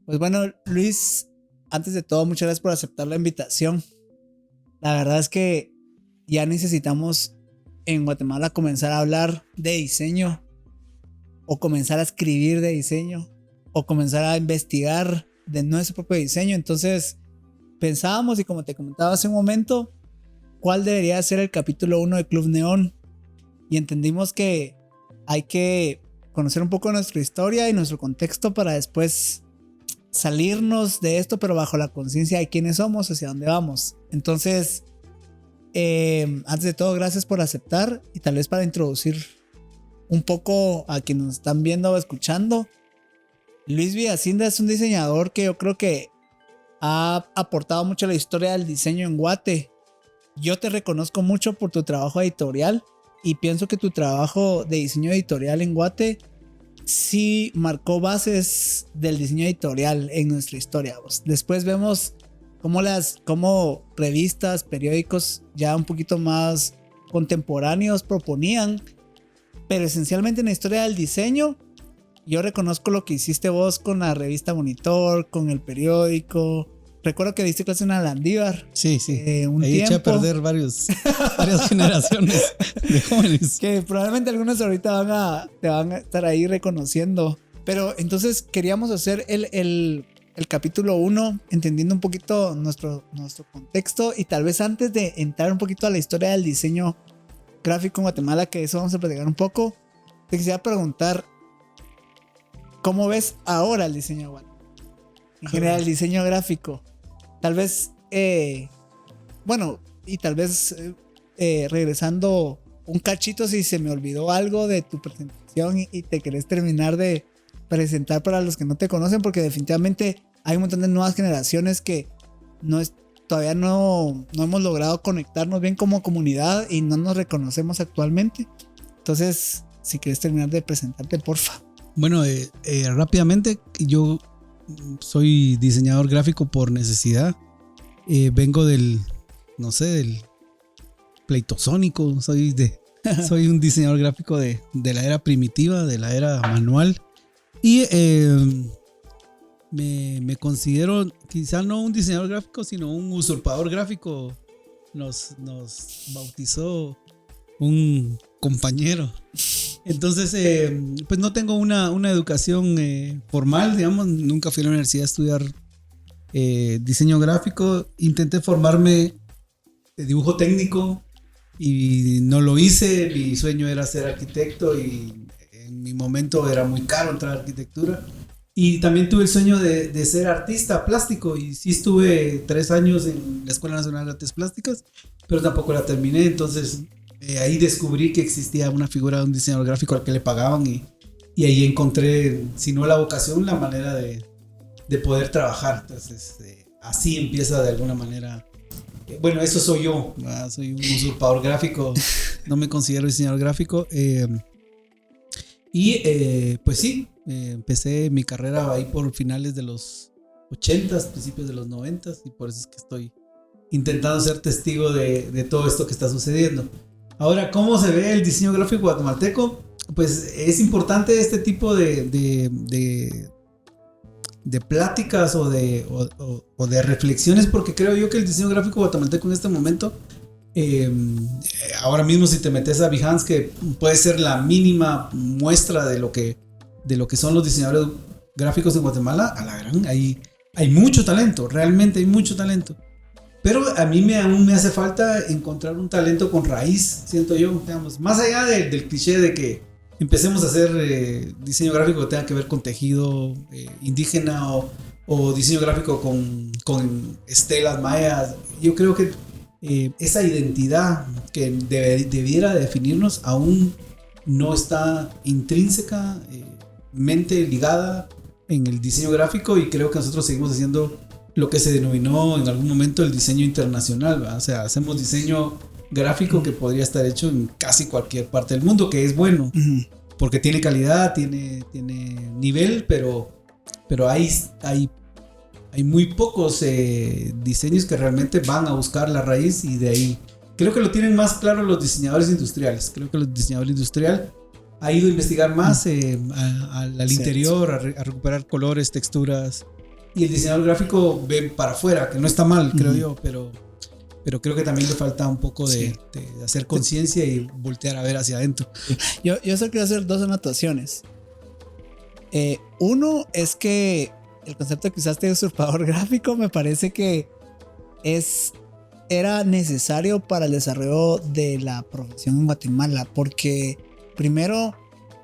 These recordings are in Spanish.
Pues bueno, Luis, antes de todo, muchas gracias por aceptar la invitación. La verdad es que ya necesitamos en Guatemala comenzar a hablar de diseño, o comenzar a escribir de diseño, o comenzar a investigar de nuestro propio diseño. Entonces pensábamos, y como te comentaba hace un momento, cuál debería ser el capítulo 1 de Club Neón, y entendimos que hay que conocer un poco nuestra historia y nuestro contexto para después salirnos de esto, pero bajo la conciencia de quiénes somos, hacia dónde vamos. Entonces, antes de todo, gracias por aceptar, y tal vez para introducir un poco a quienes nos están viendo o escuchando. Luis Villacinda es un diseñador que yo creo que ha aportado mucho a la historia del diseño en Guate. Yo te reconozco mucho por tu trabajo editorial, y pienso que tu trabajo de diseño editorial en Guate sí marcó bases del diseño editorial en nuestra historia. Después vemos cómo revistas, periódicos ya un poquito más contemporáneos proponían, pero esencialmente en la historia del diseño yo reconozco lo que hiciste vos con la revista Monitor, con el periódico. Recuerdo que diste clase en la Landívar. Sí. Un ahí tiempo. eché a perder varias generaciones de jóvenes. Que probablemente algunos ahorita te van a estar ahí reconociendo. Pero entonces queríamos hacer el capítulo 1, entendiendo un poquito nuestro contexto, y tal vez antes de entrar un poquito a la historia del diseño gráfico en Guatemala, que eso vamos a platicar un poco, te quisiera preguntar, ¿cómo ves ahora el diseño Guatemala? En general, el diseño gráfico. Tal vez, regresando un cachito, si se me olvidó algo de tu presentación y te querés terminar de presentar para los que no te conocen, porque definitivamente hay un montón de nuevas generaciones que todavía no hemos logrado conectarnos bien como comunidad y no nos reconocemos actualmente. Entonces, si quieres terminar de presentarte, porfa. Bueno, rápidamente, yo soy diseñador gráfico por necesidad. Vengo del pleitosónico. Soy un diseñador gráfico de la era primitiva, de la era manual. Y me considero quizá no un diseñador gráfico, sino un usurpador gráfico. Nos bautizó un compañero. Entonces, pues no tengo una educación formal, digamos. Nunca fui a la universidad a estudiar diseño gráfico. Intenté formarme de dibujo técnico y no lo hice. Mi sueño era ser arquitecto y en mi momento era muy caro entrar a arquitectura. Y también tuve el sueño de ser artista plástico, y sí estuve 3 años en la Escuela Nacional de Artes Plásticas, pero tampoco la terminé. Entonces ahí descubrí que existía una figura de un diseñador gráfico al que le pagaban, y ahí encontré, si no la vocación, la manera de poder trabajar. Entonces así empieza de alguna manera. Bueno, eso soy yo, ¿verdad? Soy un usurpador gráfico, no me considero diseñador gráfico. Pues sí, empecé mi carrera ahí por finales de los 80s, principios de los 90s, y por eso es que estoy intentando ser testigo de todo esto que está sucediendo. Ahora, ¿cómo se ve el diseño gráfico guatemalteco? Pues es importante este tipo de pláticas o de reflexiones, porque creo yo que el diseño gráfico guatemalteco en este momento, ahora mismo si te metes a Behance, que puede ser la mínima muestra de lo que son los diseñadores gráficos en Guatemala, a la gran, hay mucho talento, realmente hay mucho talento. Pero a mí aún me hace falta encontrar un talento con raíz, siento yo, digamos, más allá del cliché de que empecemos a hacer diseño gráfico que tenga que ver con tejido indígena o diseño gráfico con estelas mayas. Yo creo que esa identidad que debiera definirnos aún no está intrínsecamente ligada en el diseño gráfico, y creo que nosotros seguimos haciendo lo que se denominó en algún momento el diseño internacional, ¿verdad? O sea, hacemos diseño gráfico que podría estar hecho en casi cualquier parte del mundo, que es bueno, porque tiene calidad, tiene nivel, pero hay muy pocos diseños que realmente van a buscar la raíz, y de ahí creo que lo tienen más claro los diseñadores industriales. Creo que los diseñadores industriales ha ido a investigar más al interior, a recuperar colores, texturas, Y el diseñador gráfico ve para afuera, que no está mal, creo yo, pero creo que también le falta un poco de hacer conciencia y voltear a ver hacia adentro. Yo solo quiero hacer dos anotaciones. Uno es que el concepto que usaste de usurpador gráfico me parece que era necesario para el desarrollo de la profesión en Guatemala, porque primero,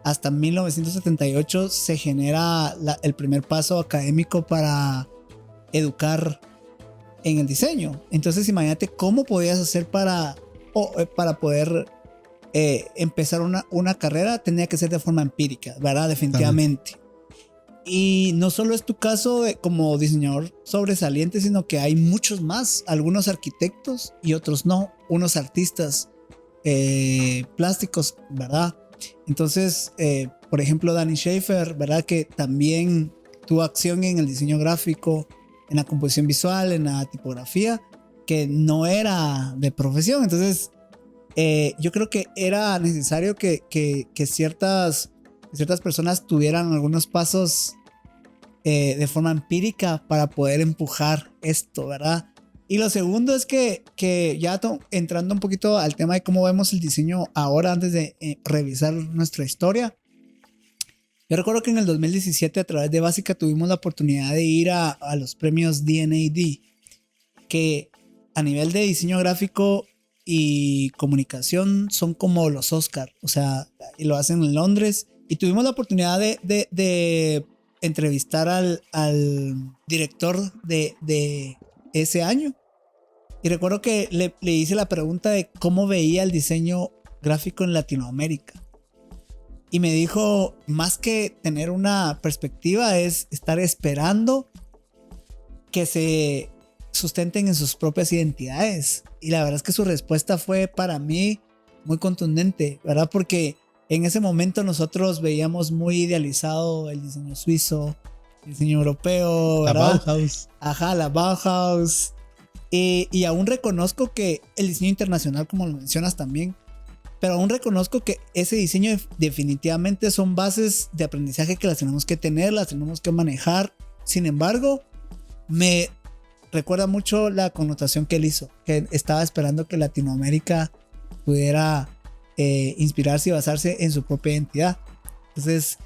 hasta 1978 se genera el primer paso académico para educar en el diseño. Entonces imagínate cómo podías hacer para poder empezar una carrera. Tenía que ser de forma empírica, ¿verdad? Definitivamente. Y no solo es tu caso como diseñador sobresaliente, sino que hay muchos más, algunos arquitectos y otros no, unos artistas plásticos, ¿verdad? Entonces, por ejemplo, Danny Schaefer, ¿verdad? Que también tuvo acción en el diseño gráfico, en la composición visual, en la tipografía, que no era de profesión. Entonces, yo creo que era necesario que ciertas personas tuvieran algunos pasos de forma empírica para poder empujar esto, ¿verdad? Y lo segundo es que ya entrando un poquito al tema de cómo vemos el diseño ahora, antes de revisar nuestra historia. Yo recuerdo que en el 2017 a través de Básica tuvimos la oportunidad de ir a los premios D&AD, que a nivel de diseño gráfico y comunicación son como los Oscar, o sea, y lo hacen en Londres. Y tuvimos la oportunidad de entrevistar al director de ese año. Y recuerdo que le hice la pregunta de cómo veía el diseño gráfico en Latinoamérica. Y me dijo, más que tener una perspectiva, es estar esperando que se sustenten en sus propias identidades. Y la verdad es que su respuesta fue para mí muy contundente, ¿verdad? Porque en ese momento nosotros veíamos muy idealizado el diseño suizo, el diseño europeo, ¿verdad? La Bauhaus. Ajá, la Bauhaus. Y aún reconozco que el diseño internacional, como lo mencionas también, pero aún reconozco que ese diseño definitivamente son bases de aprendizaje que las tenemos que tener, las tenemos que manejar. Sin embargo, me recuerda mucho la connotación que él hizo, que estaba esperando que Latinoamérica pudiera inspirarse y basarse en su propia identidad. Entonces,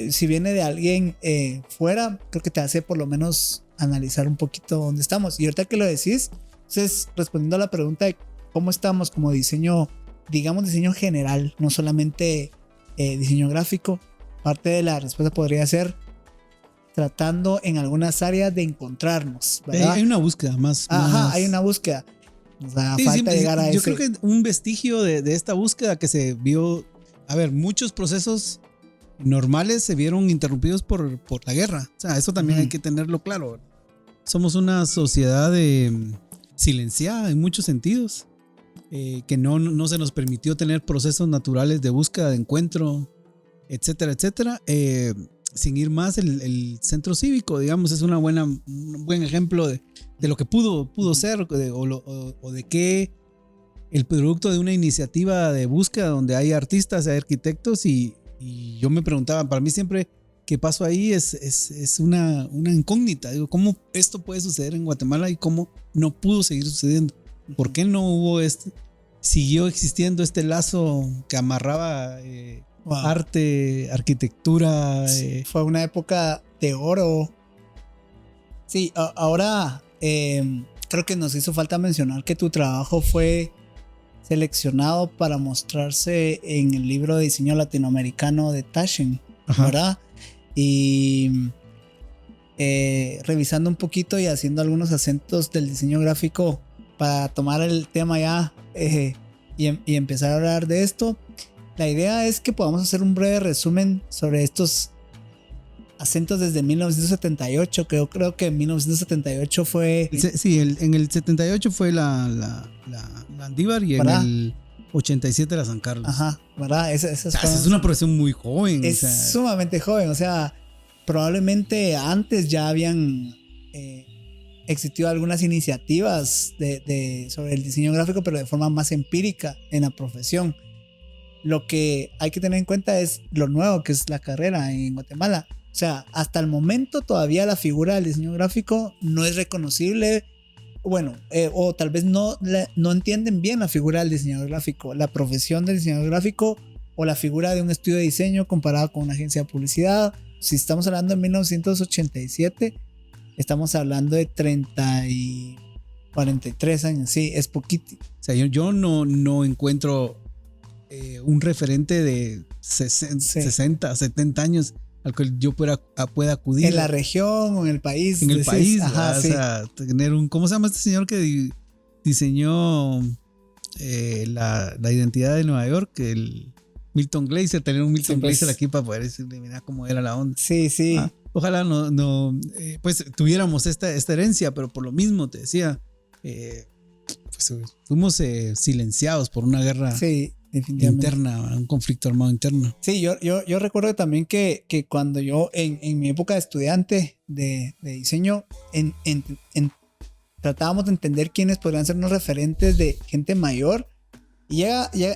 si viene de alguien fuera, creo que te hace por lo menos analizar un poquito dónde estamos. Y ahorita que lo decís, entonces respondiendo a la pregunta de cómo estamos como diseño, digamos diseño general, no solamente diseño gráfico, parte de la respuesta podría ser tratando en algunas áreas de encontrarnos, ¿verdad? Hay una búsqueda más. Hay una búsqueda. O sea, sí, falta llegar a yo ese. creo que un vestigio de esta búsqueda que se vio, a ver, muchos procesos normales se vieron interrumpidos por la guerra. O sea, eso también hay que tenerlo claro. Somos una sociedad silenciada en muchos sentidos, que no se nos permitió tener procesos naturales de búsqueda, de encuentro, etcétera, etcétera. Sin ir más, el centro cívico, digamos, es un buen ejemplo de lo que pudo ser, o de que el producto de una iniciativa de búsqueda donde hay artistas, hay arquitectos, y yo me preguntaba, para mí siempre que paso ahí es una incógnita. Digo, ¿cómo esto puede suceder en Guatemala y cómo no pudo seguir sucediendo? ¿Por qué no hubo siguió existiendo este lazo que amarraba arte, arquitectura? Sí, fue una época de oro. Sí, ahora creo que nos hizo falta mencionar que tu trabajo fue seleccionado para mostrarse en el libro de diseño latinoamericano de Taschen, ¿verdad? Y revisando un poquito y haciendo algunos acentos del diseño gráfico para tomar el tema ya y empezar a hablar de esto. La idea es que podamos hacer un breve resumen sobre estos acentos desde 1978, que yo creo que en 1978 fue... Sí, en el 78 fue la Andívar y ¿verdad? En el 87 la San Carlos. Ajá, ¿verdad? Esa es una profesión muy joven. Es sumamente joven, o sea, probablemente antes ya habían existido algunas iniciativas sobre el diseño gráfico, pero de forma más empírica en la profesión. Lo que hay que tener en cuenta es lo nuevo que es la carrera en Guatemala. O sea, hasta el momento todavía la figura del diseño gráfico no es reconocible. Bueno, o tal vez no entienden bien la figura del diseñador gráfico, la profesión del diseñador gráfico o la figura de un estudio de diseño comparado con una agencia de publicidad. Si estamos hablando de 1987, estamos hablando de 30 y 43 años, sí, es poquito. O sea, yo no encuentro un referente de 60, 70 años al cual yo pueda acudir. En la región o en el país. En el país, ajá, sí. O sea, tener un... ¿Cómo se llama este señor que diseñó la identidad de Nueva York? El Milton Glaser, tener un Milton Glaser aquí para poder decirle, mira cómo era la onda. Sí, sí. Ojalá pues tuviéramos esta herencia, pero por lo mismo te decía, pues fuimos silenciados por una guerra interna, un conflicto armado interno. Sí, yo recuerdo también que cuando yo en mi época de estudiante de diseño tratábamos de entender quiénes podrían ser unos referentes de gente mayor, y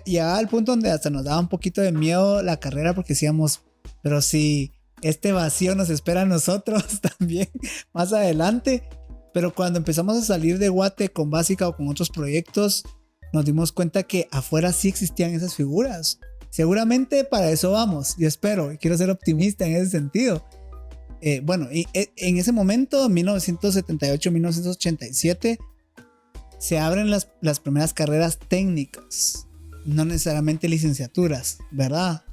llegaba al punto donde hasta nos daba un poquito de miedo la carrera, porque decíamos, pero si este vacío nos espera a nosotros también más adelante. Pero cuando empezamos a salir de Guate con Básica o con otros proyectos, nos dimos cuenta que afuera sí existían esas figuras. Seguramente para eso vamos, yo espero, y quiero ser optimista en ese sentido. Bueno, y en ese momento, 1978-1987, se abren las primeras carreras técnicas, no necesariamente licenciaturas, ¿verdad?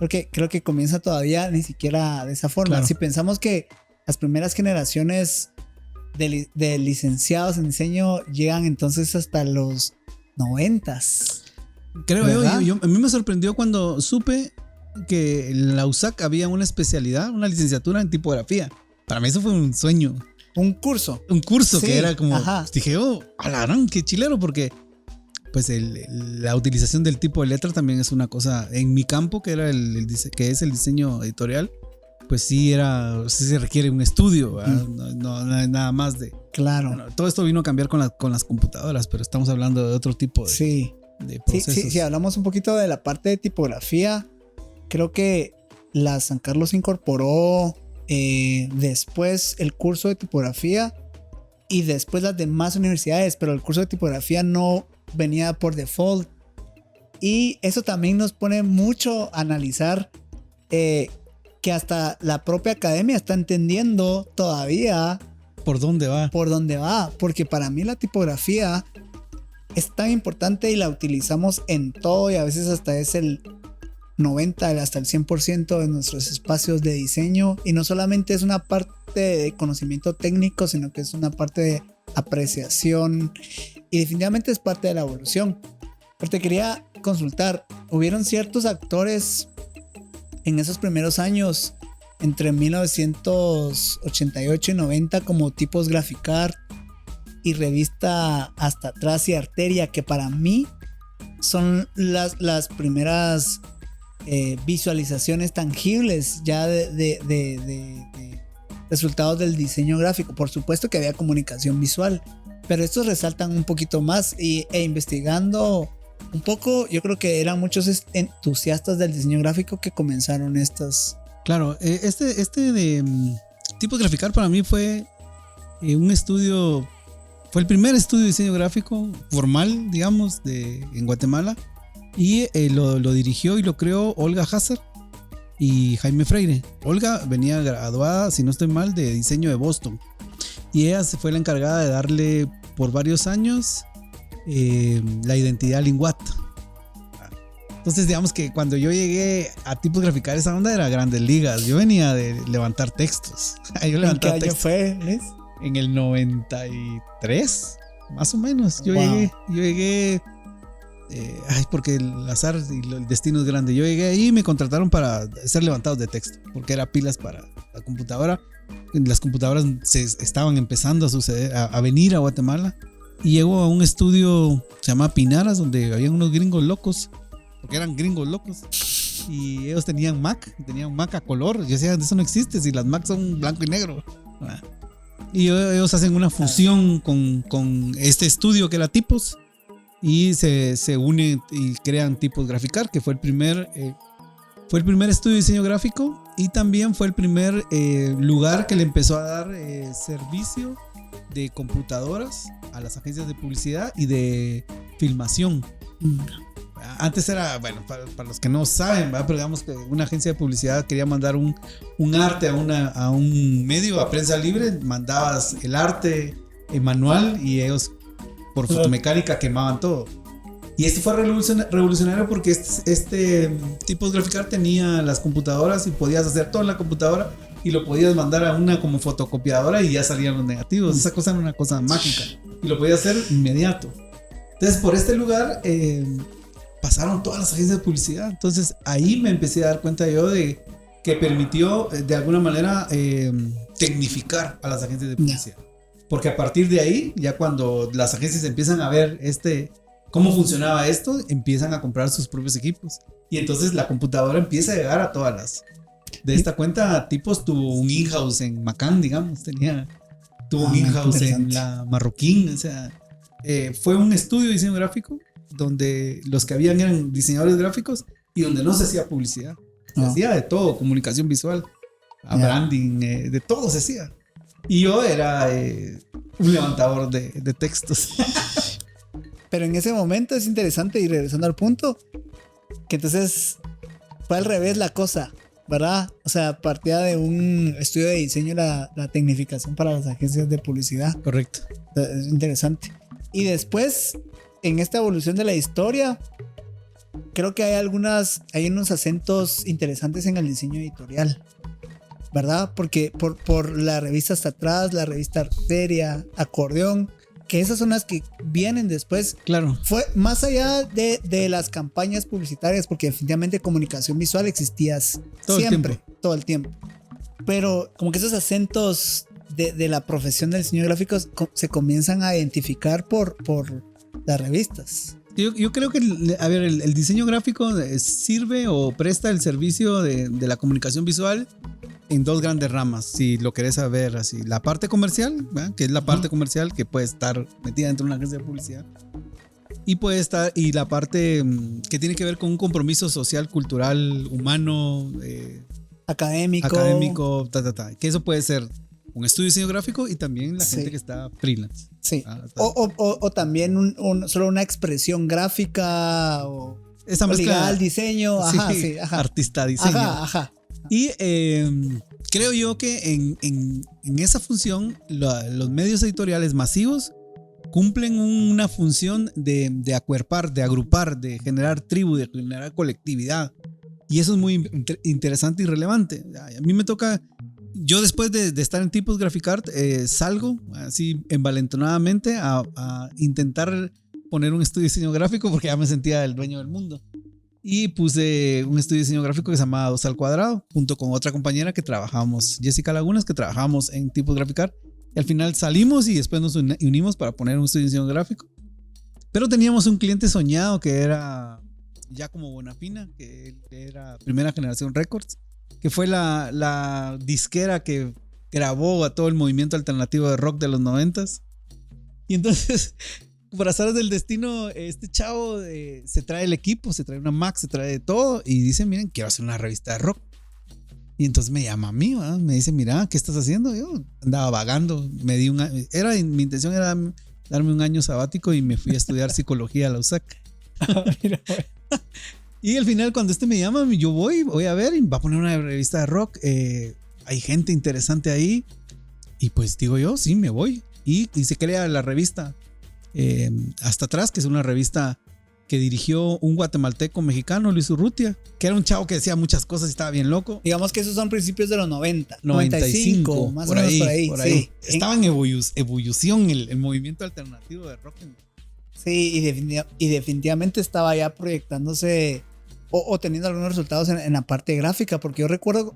Porque creo que comienza todavía ni siquiera de esa forma. Claro. Si pensamos que las primeras generaciones de licenciados en diseño llegan entonces hasta los 90s. Creo yo, a mí me sorprendió cuando supe que en la USAC había una especialidad, una licenciatura en tipografía. Para mí eso fue un sueño. Un curso sí, que era como, dije, alarán, qué chilero, porque pues la utilización del tipo de letra también es una cosa, en mi campo, que era que es el diseño editorial, pues sí se requiere un estudio, no es nada más de... Claro. Bueno, todo esto vino a cambiar con las computadoras, pero estamos hablando de otro tipo de procesos. Sí, hablamos un poquito de la parte de tipografía. Creo que la San Carlos incorporó después el curso de tipografía y después las demás universidades, pero el curso de tipografía no venía por default. Y eso también nos pone mucho a analizar que hasta la propia academia está entendiendo todavía por dónde va. Porque para mí la tipografía es tan importante y la utilizamos en todo, y a veces hasta es el 90, hasta el 100% de nuestros espacios de diseño, y no solamente es una parte de conocimiento técnico, sino que es una parte de apreciación, y definitivamente es parte de la evolución. Pero te quería consultar, ¿hubieron ciertos actores en esos primeros años, entre 1988 y 90, como Tipos Graficart y Revista Hasta Atrás y Arteria, que para mí son las primeras visualizaciones tangibles ya de resultados del diseño gráfico? Por supuesto que había comunicación visual, pero estos resaltan un poquito más, e investigando un poco, yo creo que eran muchos entusiastas del diseño gráfico que comenzaron estas. Claro, este de Tipos Graficart para mí fue un estudio, fue el primer estudio de diseño gráfico formal, digamos, en Guatemala, y lo dirigió y lo creó Olga Hazard y Jaime Freire. Olga venía graduada, si no estoy mal, de diseño de Boston, y ella fue la encargada de darle por varios años la identidad Linguat. Entonces, digamos que cuando yo llegué a Tipos Graficart, esa onda era Grandes Ligas. Yo venía de levantar textos. ¿En qué año fue, Luis? En el 93, más o menos. Yo llegué porque el azar y el destino es grande. Yo llegué ahí y me contrataron para hacer levantados de texto, porque era pilas para la computadora. Las computadoras estaban empezando a venir a Guatemala. Y llego a un estudio, se llama Pinaras, donde había unos gringos locos, porque eran gringos locos, y ellos tenían Mac a color. Yo decía, eso no existe, si las Mac son blanco y negro. Y ellos hacen una fusión con este estudio que era Tipos, y se unen y crean Tipos Graficart, que fue el primer Fue el primer estudio de diseño gráfico y también fue el primer lugar que le empezó a dar servicio de computadoras a las agencias de publicidad y de filmación. Antes era, bueno, para los que no saben, ¿verdad? Pero digamos que una agencia de publicidad quería mandar un arte a un medio, a prensa libre, mandabas el arte manual y ellos por fotomecánica quemaban todo. Y esto fue revolucionario porque este Typos Graficar tenía las computadoras y podías hacer todo en la computadora y lo podías mandar a una como fotocopiadora y ya salían los negativos. Esa cosa era una cosa mágica y lo podías hacer inmediato. Entonces por este lugar pasaron todas las agencias de publicidad. Entonces ahí me empecé a dar cuenta yo de que permitió de alguna manera tecnificar a las agencias de publicidad. Porque a partir de ahí, ya cuando las agencias empiezan a ver cómo funcionaba esto, empiezan a comprar sus propios equipos. Y entonces la computadora empieza a llegar a todas las. De esta cuenta, Typos tuvo un in-house en Macán, digamos. Tuvo un in-house en la Marroquín. O sea, fue un estudio de diseño gráfico donde los que habían eran diseñadores gráficos y donde no se hacía publicidad. Se hacía de todo, comunicación visual, branding, de todo se hacía. Y yo era un levantador de textos. Pero en ese momento es interesante, y regresando al punto, que entonces fue al revés la cosa, ¿verdad? O sea, partía de un estudio de diseño la tecnificación para las agencias de publicidad. Correcto. Es interesante. Y después, en esta evolución de la historia, creo que hay unos acentos interesantes en el diseño editorial, ¿verdad? Porque por la revista Hasta Atrás, la revista Arteria, Acordeón, que esas son las que vienen después. Claro. Fue más allá de las campañas publicitarias, porque definitivamente comunicación visual existía siempre, todo el tiempo. Pero como que esos acentos de la profesión del diseño gráfico se comienzan a identificar por las revistas. Yo creo que el diseño gráfico sirve o presta el servicio de la comunicación visual en dos grandes ramas, si lo querés saber así. La parte comercial, ¿verdad? Que es la parte comercial que puede estar metida dentro de una agencia de publicidad. Y la parte que tiene que ver con un compromiso social, cultural, humano, académico, que eso puede ser un estudio de diseño gráfico y también la gente que está freelance. Sí. O también solo una expresión gráfica o ligada al diseño. Ajá, ajá. Artista diseño. Ajá. Y creo yo que en esa función los medios editoriales masivos cumplen una función de acuerpar, de agrupar, de generar tribu, de generar colectividad. Y eso es muy interesante y relevante. A mí me toca, yo después de estar en Typos Graficart, salgo así envalentonadamente a intentar poner un estudio de diseño gráfico porque ya me sentía el dueño del mundo. Y puse un estudio de diseño gráfico que se llamaba 2 al cuadrado, junto con otra compañera que trabajábamos, Jessica Lagunas, que trabajábamos en Typos Graficart. Y al final salimos y después nos unimos para poner un estudio de diseño gráfico. Pero teníamos un cliente soñado que era Giacomo Bonafina, que era Primera Generación Records, que fue la disquera que grabó a todo el movimiento alternativo de rock de los 90s. Y entonces, por azares del destino, este chavo se trae el equipo, se trae una Mac, se trae de todo y dice, miren, quiero hacer una revista de rock. Y entonces me llama a mí, ¿verdad? Me dice, mira, ¿qué estás haciendo? Yo andaba vagando, mi intención era darme un año sabático y me fui a estudiar psicología a la USAC. Y al final, cuando me llama, yo voy a ver y va a poner una revista de rock. Hay gente interesante ahí. Y pues digo yo, sí, me voy. Y se crea la revista Hasta Atrás, que es una revista que dirigió un guatemalteco mexicano, Luis Urrutia, que era un chavo que decía muchas cosas y estaba bien loco. Digamos que esos son principios de los 90, 95, más o menos por ahí. Sí. Estaba en ebullición el movimiento alternativo de rock. Sí, y definitivamente estaba ya proyectándose o teniendo algunos resultados en la parte gráfica, porque yo recuerdo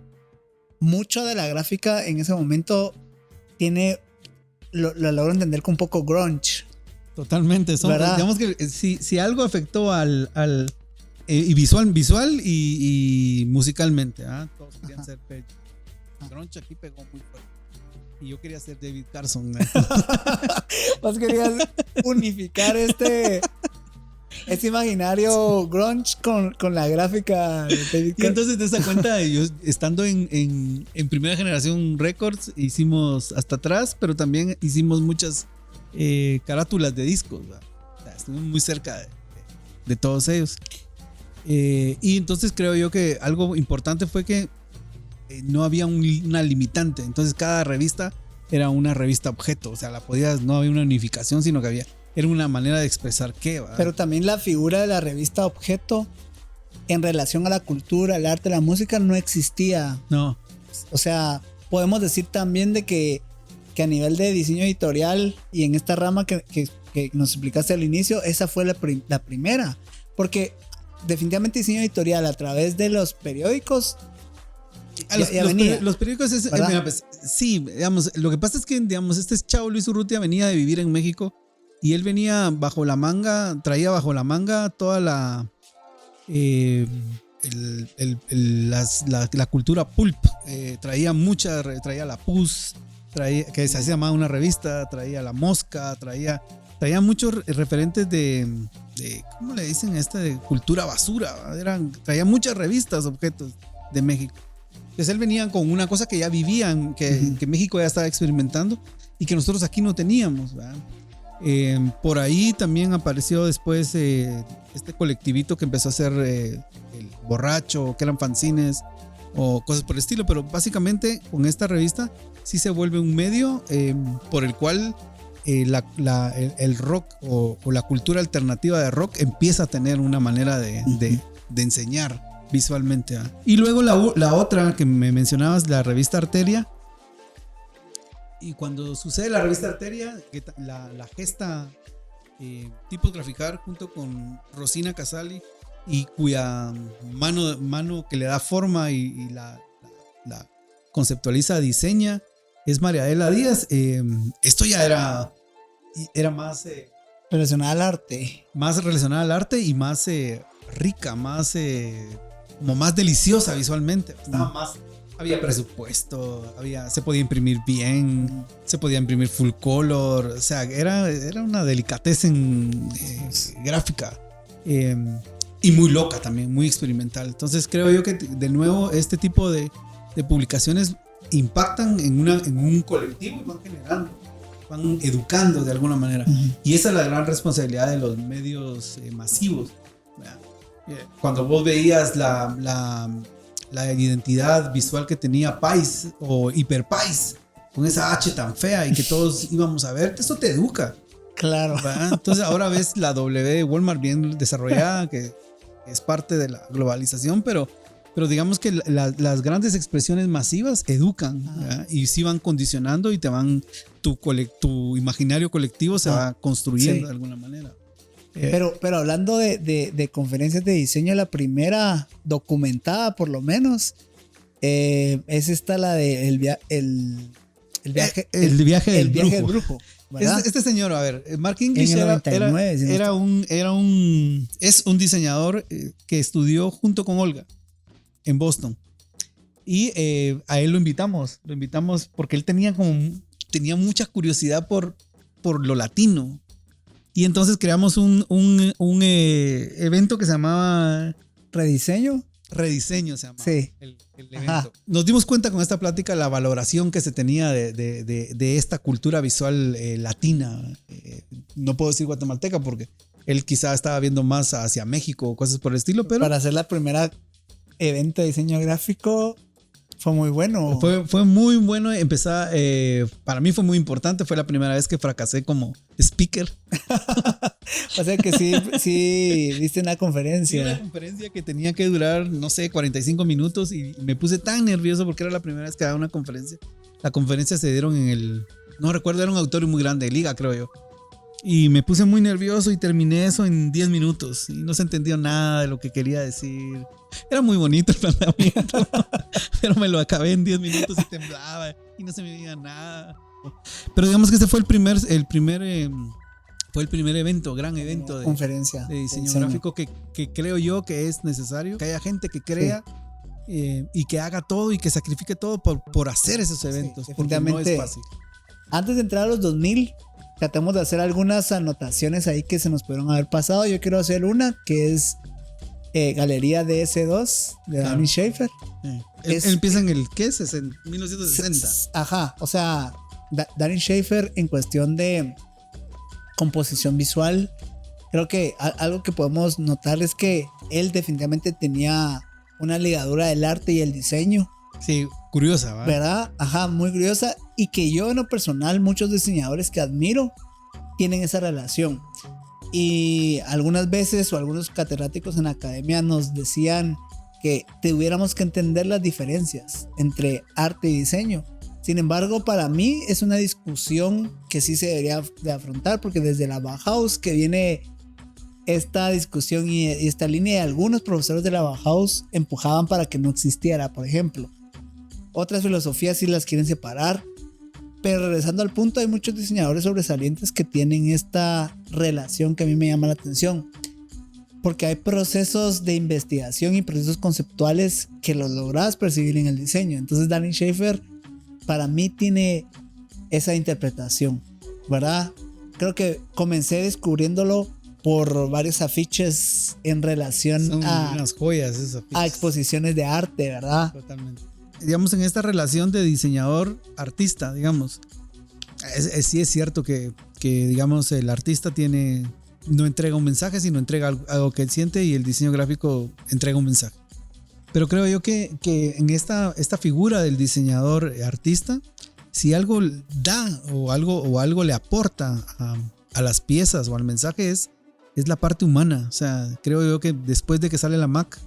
mucho de la gráfica en ese momento lo logro entender con un poco grunge. Totalmente, digamos que si algo afectó al y visual y musicalmente, todos querían ser Page. Grunge aquí pegó muy fuerte. Y yo quería ser David Carson. Vos querías unificar Este imaginario grunge con la gráfica de David Y Cohn. entonces te das cuenta, yo estando en Primera Generación Records, hicimos hasta atrás, pero también hicimos muchas carátulas de discos, ¿verdad? O sea, estuvimos muy cerca de todos ellos. Y entonces creo yo que algo importante fue que no había una limitante. Entonces cada revista era una revista objeto. O sea, no había una unificación, sino que era una manera de expresar qué, ¿verdad? Pero también la figura de la revista objeto en relación a la cultura, el arte, la música no existía. No. O sea, podemos decir también de que a nivel de diseño editorial y en esta rama que nos explicaste al inicio, esa fue la primera. Porque definitivamente diseño editorial a través de los periódicos los periódicos mira, pues, sí, digamos, lo que pasa es que, digamos, este chavo Luis Urrutia venía de vivir en México y él venía traía bajo la manga toda la cultura pulp. Traía la Pus, que se llamaba una revista, traía La Mosca, traía muchos referentes de ¿cómo le dicen? De cultura basura. Traía muchas revistas, objetos de México. Entonces él venía con una cosa que ya vivían, que México ya estaba experimentando y que nosotros aquí no teníamos, ¿verdad? Por ahí también apareció después este colectivito que empezó a hacer el borracho, que eran fanzines o cosas por el estilo, pero básicamente con esta revista sí se vuelve un medio por el cual el rock o la cultura alternativa de rock empieza a tener una manera de enseñar visualmente. Y luego la otra que me mencionabas, la revista Arteria. Y cuando sucede la revista Arteria, la gesta Tipos Graficar junto con Rosina Casali, y cuya mano que le da forma y la conceptualiza, diseña, es María Adela Díaz. Esto ya era más relacionada al arte. Más relacionada al arte y más rica, más como más deliciosa visualmente. Estaba más, había presupuesto, se podía imprimir bien, se podía imprimir full color. O sea, era una delicatessen gráfica. Y muy loca también, muy experimental. Entonces creo yo que de nuevo este tipo de publicaciones impactan en un colectivo y van generando, van educando de alguna manera. Y esa es la gran responsabilidad de los medios masivos. Cuando vos veías la identidad visual que tenía Pais o Hiperpais, con esa H tan fea y que todos íbamos a ver, eso te educa. Claro. Entonces ahora ves la W de Walmart bien desarrollada, que es parte de la globalización, pero digamos que las grandes expresiones masivas educan y sí van condicionando y tu imaginario colectivo se va construyendo de alguna manera. Pero hablando de conferencias de diseño, la primera documentada por lo menos es esta, la de el viaje del brujo. Este señor, a ver, Mark English en el 99, es un diseñador que estudió junto con Olga en Boston. Y a él lo invitamos porque él tenía mucha curiosidad por lo latino. Y entonces creamos un evento que se llamaba ¿Rediseño? Rediseño se llama. Sí. El evento. Nos dimos cuenta con esta plática la valoración que se tenía de esta cultura visual latina. No puedo decir guatemalteca porque él quizá estaba viendo más hacia México o cosas por el estilo, pero para hacer la primera evento de diseño gráfico fue muy bueno. Fue muy bueno empezar. Para mí fue muy importante. Fue la primera vez que fracasé como speaker. O sea que sí viste una conferencia. Sí, una conferencia que tenía que durar, no sé, 45 minutos y me puse tan nervioso porque era la primera vez que daba una conferencia. La conferencia se dieron no recuerdo, era un auditorio muy grande, Liga creo yo. Y me puse muy nervioso y terminé eso en 10 minutos y no se entendió nada de lo que quería decir. Era muy bonito el planteamiento, pero me lo acabé en 10 minutos y temblaba y no se me veía nada. Pero digamos que este fue el primer evento, gran evento de conferencia de diseño gráfico que creo yo que es necesario, que haya gente que crea y que haga todo y que sacrifique todo por hacer esos eventos, porque no es fácil. Antes de entrar a los 2000, tratemos de hacer algunas anotaciones ahí que se nos pudieron haber pasado. Yo quiero hacer una que es Galería DS2 de Danny Schaefer. Él empieza en el, ¿qué es? En 1960. Ajá, o sea, Danny Schaefer en cuestión de composición visual, creo que algo que podemos notar es que él definitivamente tenía una ligadura del arte y el diseño. Sí, curiosa, ¿va? ¿Verdad? Ajá, muy curiosa. Y que yo en lo personal, muchos diseñadores que admiro tienen esa relación. Y algunas veces o algunos catedráticos en la academia nos decían que tuviéramos que entender las diferencias entre arte y diseño. Sin embargo, para mí es una discusión que sí se debería de afrontar, porque desde la Bauhaus que viene esta discusión y esta línea, de algunos profesores de la Bauhaus empujaban para que no existiera, por ejemplo. Otras filosofías sí las quieren separar. Pero regresando al punto, hay muchos diseñadores sobresalientes que tienen esta relación que a mí me llama la atención. Porque hay procesos de investigación y procesos conceptuales que los logras percibir en el diseño. Entonces Danny Schaefer para mí tiene esa interpretación, ¿verdad? Creo que comencé descubriéndolo por varios afiches en relación Son unas joyas esos afiches. A exposiciones de arte, ¿verdad? Totalmente. Digamos, en esta relación de diseñador-artista, digamos, sí es cierto que, digamos, el artista no entrega un mensaje, sino entrega algo que él siente, y el diseño gráfico entrega un mensaje. Pero creo yo que en esta figura del diseñador-artista, si algo da o algo le aporta a las piezas o al mensaje es la parte humana. O sea, creo yo que después de que sale la Mac,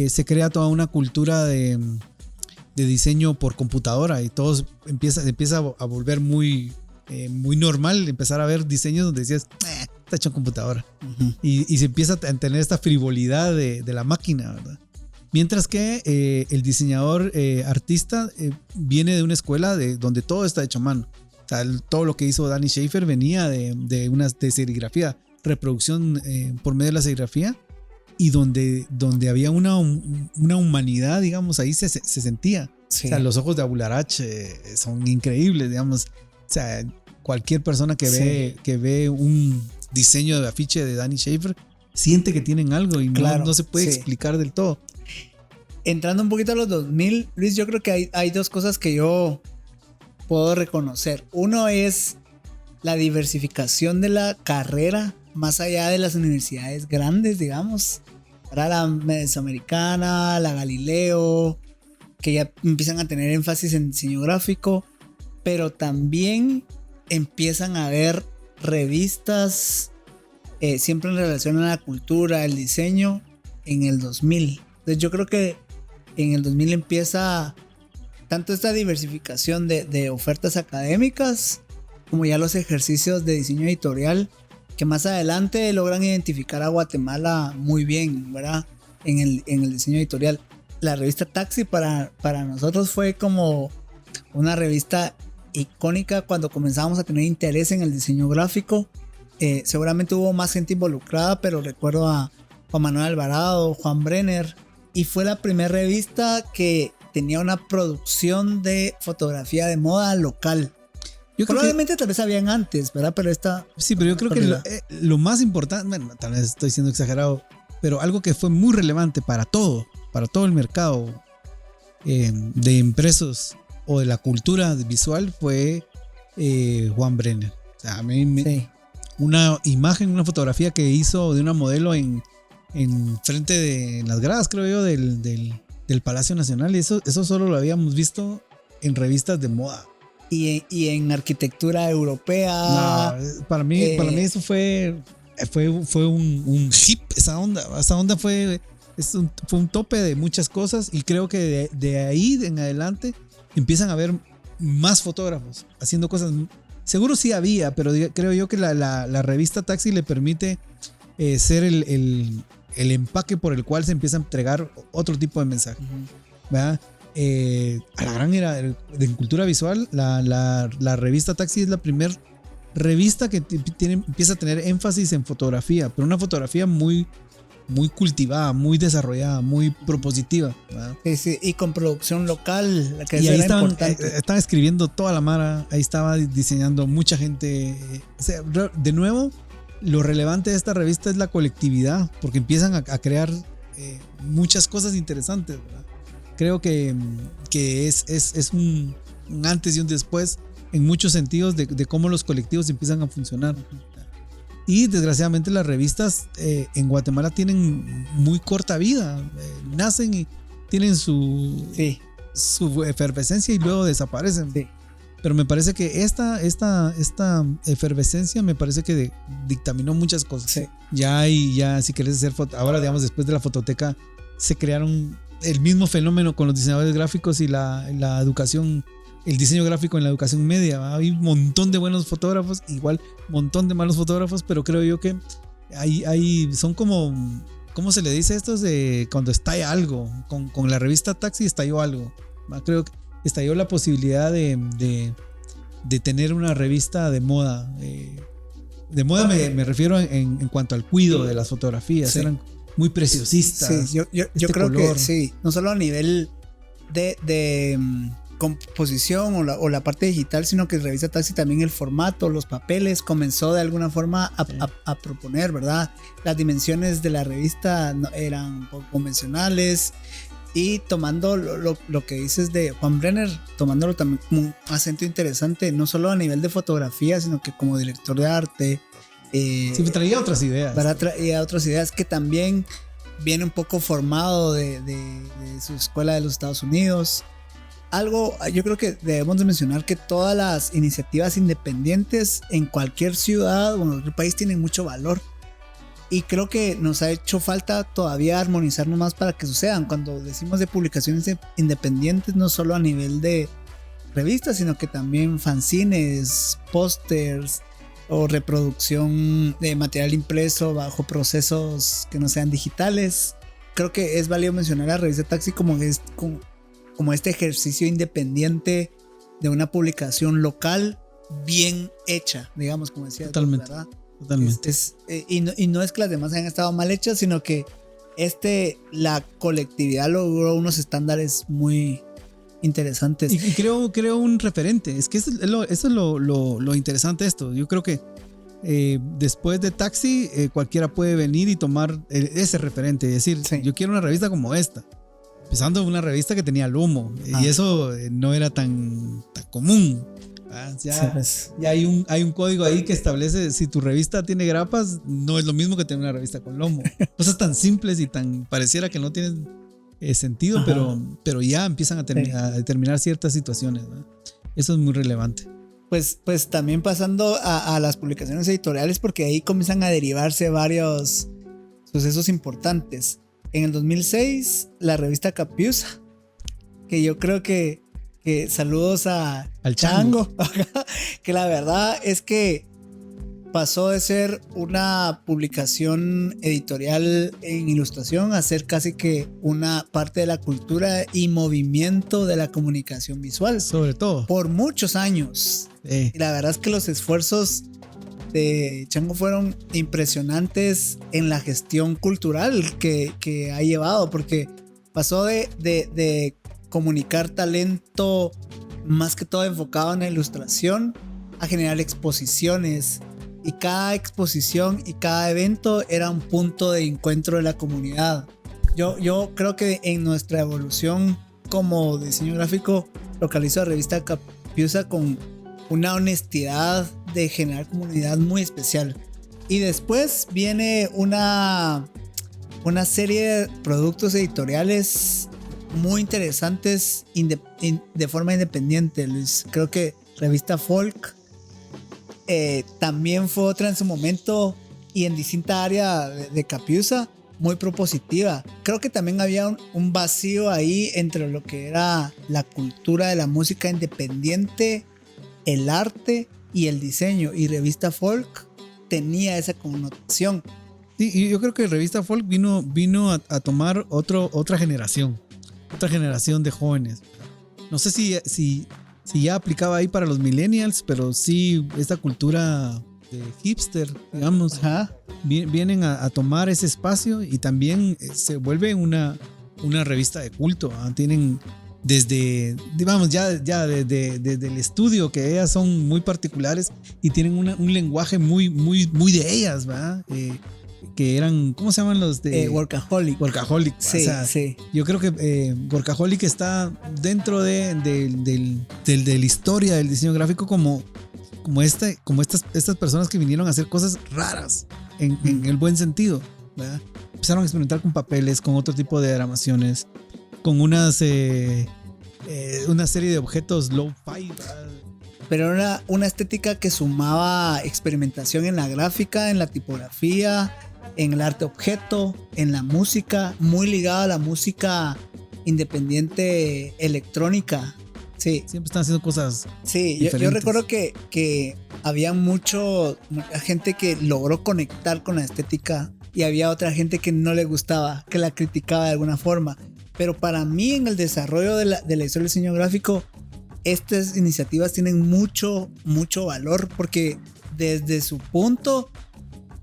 se crea toda una cultura de diseño por computadora, y todos empieza a volver muy normal empezar a ver diseños donde decías, está hecho en computadora. Uh-huh. Y se empieza a tener esta frivolidad de la máquina, ¿verdad? Mientras que el diseñador artista viene de una escuela donde todo está hecho a mano. O sea, todo lo que hizo Danny Schaefer venía de serigrafía, reproducción por medio de la serigrafía, y donde había una humanidad, digamos, ahí se sentía. Sí. O sea, los ojos de Abularach son increíbles, digamos. O sea, cualquier persona que ve un diseño de afiche de Danny Schaefer siente que tienen algo, y no se puede explicar del todo. Entrando un poquito a los 2000, Luis, yo creo que hay dos cosas que yo puedo reconocer. Uno es la diversificación de la carrera más allá de las universidades grandes, digamos, para la Mesoamericana, la Galileo, que ya empiezan a tener énfasis en diseño gráfico, pero también empiezan a haber revistas siempre en relación a la cultura, el diseño, en el 2000. Entonces yo creo que en el 2000 empieza tanto esta diversificación de ofertas académicas como ya los ejercicios de diseño editorial, que más adelante logran identificar a Guatemala muy bien, ¿verdad? En el diseño editorial. La revista Taxi para nosotros fue como una revista icónica cuando comenzamos a tener interés en el diseño gráfico. Seguramente hubo más gente involucrada, pero recuerdo a Juan Manuel Alvarado, Juan Brenner, y fue la primera revista que tenía una producción de fotografía de moda local. Probablemente tal vez habían antes, ¿verdad? Pero esta... Sí, pero yo creo que lo más importante, bueno, tal vez estoy siendo exagerado, pero algo que fue muy relevante para todo el mercado de impresos o de la cultura visual fue Juan Brenner. O sea, a mí sí. Una imagen, una fotografía que hizo de una modelo en frente de las gradas, creo yo, del Palacio Nacional, y eso solo lo habíamos visto en revistas de moda. Y en arquitectura europea. No, para mí eso fue un hip, esa onda fue un tope de muchas cosas, y creo que de ahí en adelante empiezan a haber más fotógrafos haciendo cosas. Seguro sí había, pero creo yo que la revista Taxi le permite ser el empaque por el cual se empieza a entregar otro tipo de mensaje. Uh-huh. ¿Verdad? A la gran era de cultura visual, la revista Taxi es la primera revista que empieza a tener énfasis en fotografía, pero una fotografía muy, muy cultivada, muy desarrollada, muy propositiva, ¿verdad? Sí, sí, y con producción local, que Y eso ahí era importante. estaban escribiendo toda la mara, ahí estaba diseñando mucha gente. O sea, de nuevo, lo relevante de esta revista es la colectividad, porque empiezan a crear muchas cosas interesantes, ¿verdad? Creo que es un antes y un después en muchos sentidos de cómo los colectivos empiezan a funcionar. Y desgraciadamente las revistas en Guatemala tienen muy corta vida. Nacen y tienen su efervescencia y luego desaparecen. Sí. Pero me parece que esta efervescencia me parece que dictaminó muchas cosas. Sí. Ya si querés hacer ahora, digamos, después de la fototeca se crearon el mismo fenómeno con los diseñadores gráficos y la educación, el diseño gráfico en la educación media, ¿va? Hay un montón de buenos fotógrafos, igual un montón de malos fotógrafos, pero creo yo que son como, ¿cómo se le dice esto? De cuando estalla algo. Con la revista Taxi estalló algo, ¿va? Creo que estalló la posibilidad de tener una revista de moda. De moda me refiero en cuanto al cuidado de las fotografías. Sí. Eran muy preciosistas. Sí, yo creo color. Que sí, no solo a nivel de composición o la parte digital, sino que Revista Taxi también el formato, los papeles, comenzó de alguna forma a proponer, ¿verdad? Las dimensiones de la revista no, eran poco convencionales, y tomando lo que dices de Juan Brenner, tomándolo también como un acento interesante, no solo a nivel de fotografía, sino que como director de arte. Sí, me traía otras ideas. Traía otras ideas que también viene un poco formado de su escuela de los Estados Unidos. Yo creo que debemos de mencionar que todas las iniciativas independientes en cualquier ciudad o en cualquier país tienen mucho valor. Y creo que nos ha hecho falta todavía armonizarnos más para que sucedan. Cuando decimos de publicaciones independientes, no solo a nivel de revistas, sino que también fanzines, pósters o reproducción de material impreso bajo procesos que no sean digitales. Creo que es válido mencionar a Revista Taxi como este ejercicio independiente de una publicación local bien hecha, digamos, como decía. Totalmente. ¿Verdad? Totalmente. Y no es que las demás hayan estado mal hechas, sino que la colectividad logró unos estándares muy interesantes. Y creo un referente. Es que eso es lo interesante de esto. Yo creo que después de Taxi, cualquiera puede venir y tomar ese referente y decir, sí, yo quiero una revista como esta. Empezando una revista que tenía lomo. Y eso no era tan común. Ya hay un código ahí que establece, si tu revista tiene grapas, no es lo mismo que tener una revista con lomo. Cosas tan simples y tan pareciera que no tienen sentido, pero ya empiezan a determinar ciertas situaciones, ¿no? Eso es muy relevante. Pues también pasando a las publicaciones editoriales, porque ahí comienzan a derivarse varios sucesos importantes. En el 2006, la revista Capiusa, que yo creo que saludos al Chango, que la verdad es que pasó de ser una publicación editorial en ilustración a ser casi que una parte de la cultura y movimiento de la comunicación visual. Sobre todo. Por muchos años. Y la verdad es que los esfuerzos de Chango fueron impresionantes en la gestión cultural que ha llevado, porque pasó de comunicar talento más que todo enfocado en la ilustración a generar exposiciones, y cada exposición y cada evento era un punto de encuentro de la comunidad. Yo creo que en nuestra evolución como diseño gráfico localizo a Revista Capiusa con una honestidad de generar comunidad muy especial. Y después viene una serie de productos editoriales muy interesantes de forma independiente, Luis. Creo que Revista Folk también fue otra en su momento y en distinta área de Capiusa, muy propositiva. Creo que también había un vacío ahí entre lo que era la cultura de la música independiente, el arte y el diseño, y Revista Folk tenía esa connotación. Sí, y yo creo que Revista Folk vino a tomar otra generación de jóvenes. No sé si ya aplicaba ahí para los millennials, pero sí esta cultura hipster, digamos. Ajá. Vienen a tomar ese espacio y también se vuelve una revista de culto. Tienen desde, digamos, desde el estudio, que ellas son muy particulares y tienen un lenguaje muy de ellas, ¿verdad? Que eran, ¿cómo se llaman los de? Workaholic. Workaholic. Sí, o sea, sí. Yo creo que Workaholic está dentro de la historia del diseño gráfico como estas personas que vinieron a hacer cosas raras en el buen sentido, ¿verdad? Empezaron a experimentar con papeles, con otro tipo de diagramaciones, con una serie de objetos low-fi, ¿verdad? Pero era una estética que sumaba experimentación en la gráfica, en la tipografía, en el arte objeto, en la música, muy ligada a la música independiente electrónica. Sí. Siempre están haciendo cosas. Sí, yo recuerdo que había mucha gente que logró conectar con la estética y había otra gente que no le gustaba, que la criticaba de alguna forma. Pero para mí, en el desarrollo de la historia del diseño gráfico, estas iniciativas tienen mucho valor, porque desde su punto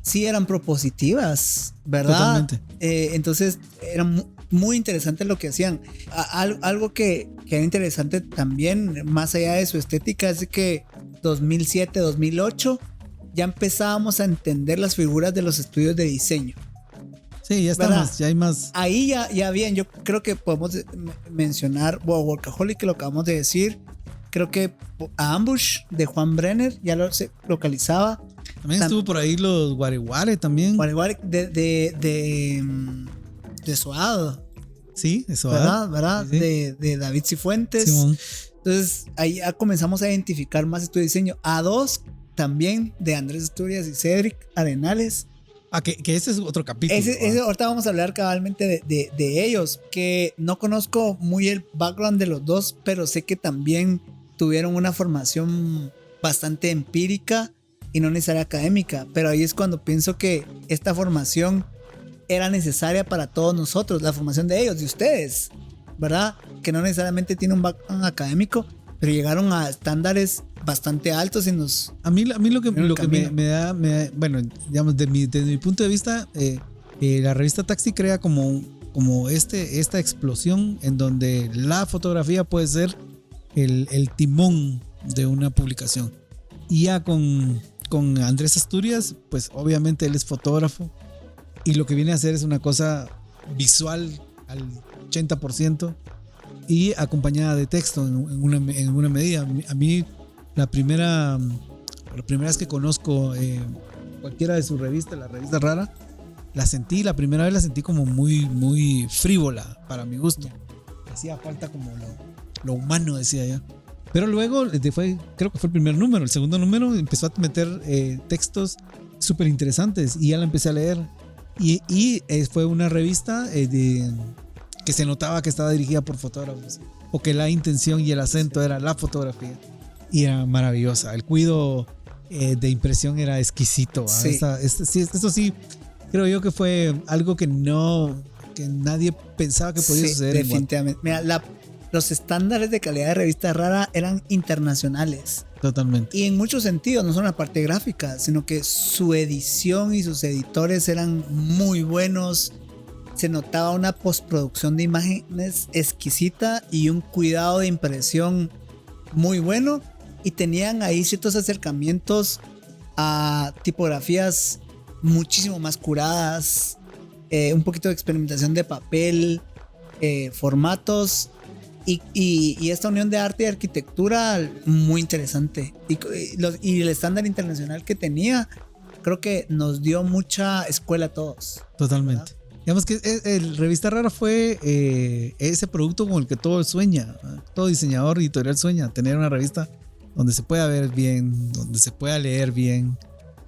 sí eran propositivas, ¿verdad? Totalmente. Entonces era muy interesante lo que hacían. Algo que era interesante también, más allá de su estética, es que 2007, 2008 ya empezábamos a entender las figuras de los estudios de diseño. Sí, ya estamos, ya hay más. Ahí ya bien, yo creo que podemos mencionar Workaholic, que lo acabamos de decir. Creo que a Ambush de Juan Brenner ya se localizaba. También estuvo por ahí los Guareguare también. Guareguare de Soad. Sí, de Soad. ¿Verdad? Sí. De David Cifuentes. Simón. Entonces ahí ya comenzamos a identificar más estudio de diseño. A2 también de Andrés Asturias y Cedric Arenales. Que ese es otro capítulo. Ese ahorita vamos a hablar cabalmente de ellos, que no conozco muy el background de los dos, pero sé que también tuvieron una formación bastante empírica y no necesaria académica, pero ahí es cuando pienso que esta formación era necesaria para todos nosotros, la formación de ellos, de ustedes, ¿verdad? Que no necesariamente tiene un background académico, pero llegaron a estándares bastante altos y nos... A mí lo que me da, bueno, digamos, desde mi punto de vista, la revista Taxi crea como esta explosión en donde la fotografía puede ser el timón de una publicación. Y ya con Andrés Asturias, pues obviamente él es fotógrafo y lo que viene a hacer es una cosa visual al 80% y acompañada de texto en una medida. A mí la primera vez que conozco cualquiera de sus revistas, la revista Rara, la primera vez la sentí como muy frívola para mi gusto. Hacía falta como lo humano, decía yo. Pero luego creo que fue el primer número. El segundo número empezó a meter textos súper interesantes y ya la empecé a leer. Y fue una revista que se notaba que estaba dirigida por fotógrafos, o que la intención y el acento era la fotografía. Y era maravillosa. El cuidado de impresión era exquisito. Sí. Esto sí, creo yo que fue algo que nadie pensaba que podía suceder. Definitivamente. Mira, los estándares de calidad de revista Rara eran internacionales. Totalmente. Y en muchos sentidos, no solo la parte gráfica, sino que su edición y sus editores eran muy buenos. Se notaba una postproducción de imágenes exquisita y un cuidado de impresión muy bueno. Y tenían ahí ciertos acercamientos a tipografías muchísimo más curadas, un poquito de experimentación de papel, formatos y esta unión de arte y arquitectura muy interesante. Y el estándar internacional que tenía, creo que nos dio mucha escuela a todos. Totalmente. ¿Verdad? Digamos que el Revista Rara fue ese producto con el que todo sueña, todo diseñador editorial sueña, tener una revista donde se pueda ver bien, donde se pueda leer bien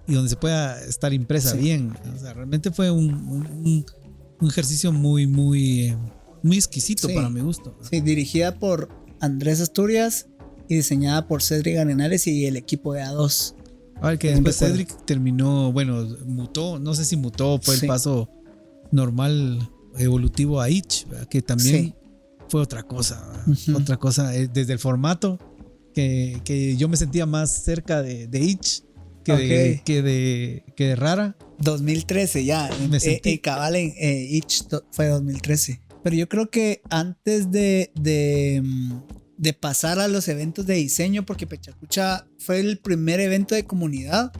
y donde se pueda estar impresa bien. O sea, realmente fue un ejercicio muy exquisito para mi gusto. Sí, dirigida por Andrés Asturias y diseñada por Cedric Arenales y el equipo de A2. A ver, que después Cedric terminó, mutó, no sé si mutó, fue el paso normal evolutivo a Itch, ¿verdad? Que también fue otra cosa, otra cosa desde el formato que yo me sentía más cerca de Itch que de Rara. 2013 ya. Me sentí. Cabal en fue 2013. Pero yo creo que antes de pasar a los eventos de diseño, porque Pechacucha fue el primer evento de comunidad,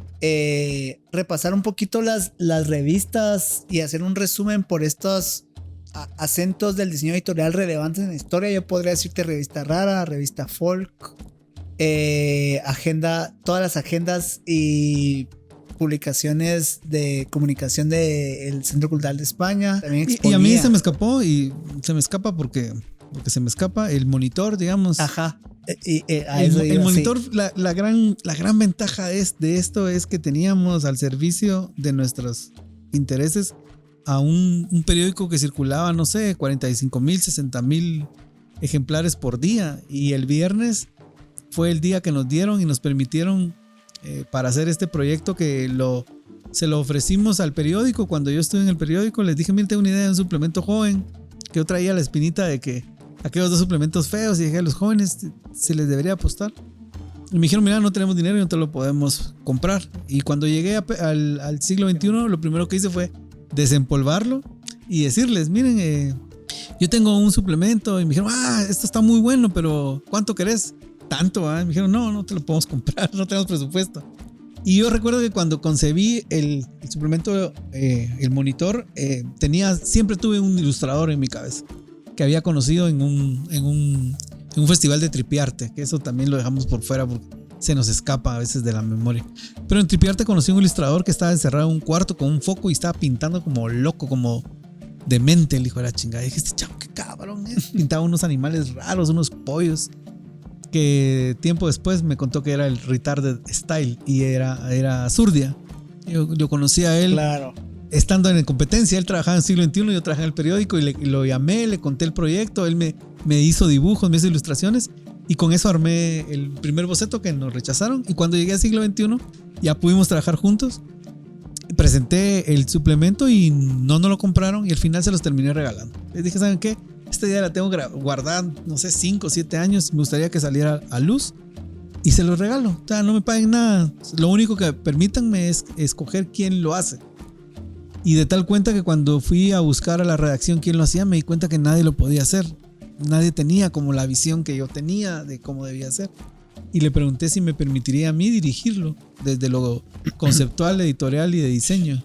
repasar un poquito las revistas y hacer un resumen por estos acentos del diseño editorial relevantes en la historia. Yo podría decirte revista Rara, revista Folk, todas las agendas y publicaciones de comunicación del Centro Cultural de España. También y a mí se me escapa porque se me escapa el monitor, digamos. Ajá. El monitor, sí. La gran ventaja de esto es que teníamos al servicio de nuestros intereses a un periódico que circulaba, no sé, 45,000, 60,000 ejemplares por día. Y el viernes fue el día que nos dieron y nos permitieron para hacer este proyecto que se lo ofrecimos al periódico. Cuando yo estuve en el periódico les dije, mira, tengo una idea de un suplemento joven, que yo traía la espinita de que aquellos dos suplementos feos, y dije a los jóvenes se les debería apostar. Y me dijeron, mira, no tenemos dinero y no te lo podemos comprar. Y cuando llegué al siglo XXI, lo primero que hice fue desempolvarlo y decirles, miren, yo tengo un suplemento. Y me dijeron, esto está muy bueno, pero ¿cuánto querés? Tanto, y me dijeron, no te lo podemos comprar, no tenemos presupuesto. Y yo recuerdo que cuando concebí el suplemento, el monitor, siempre tuve un ilustrador en mi cabeza que había conocido en un festival de tripiarte, que eso también lo dejamos por fuera porque se nos escapa a veces de la memoria. Pero en tripiarte conocí a un ilustrador que estaba encerrado en un cuarto con un foco y estaba pintando como loco, como demente, el hijo de la chingada. Y dije, este chavo, qué cabrón es. Pintaba unos animales raros, unos pollos, que tiempo después me contó que era el Retarded Style y era Zurdia. Yo conocí a él, claro, estando en competencia. Él trabajaba en siglo XXI, yo trabajaba en el periódico y lo llamé, le conté el proyecto. Él me hizo dibujos, me hizo ilustraciones y con eso armé el primer boceto que nos rechazaron. Y cuando llegué al siglo XXI ya pudimos trabajar juntos. Presenté el suplemento y no lo compraron y al final se los terminé regalando. Les dije, ¿saben qué? Esta idea la tengo guardada, no sé, 5 o 7 años. Me gustaría que saliera a luz y se los regalo. O sea, no me paguen nada. Lo único que permítanme es escoger quién lo hace. Y de tal cuenta que cuando fui a buscar a la redacción quién lo hacía, me di cuenta que nadie lo podía hacer. Nadie tenía como la visión que yo tenía de cómo debía ser. Y le pregunté si me permitiría a mí dirigirlo desde lo conceptual, editorial y de diseño.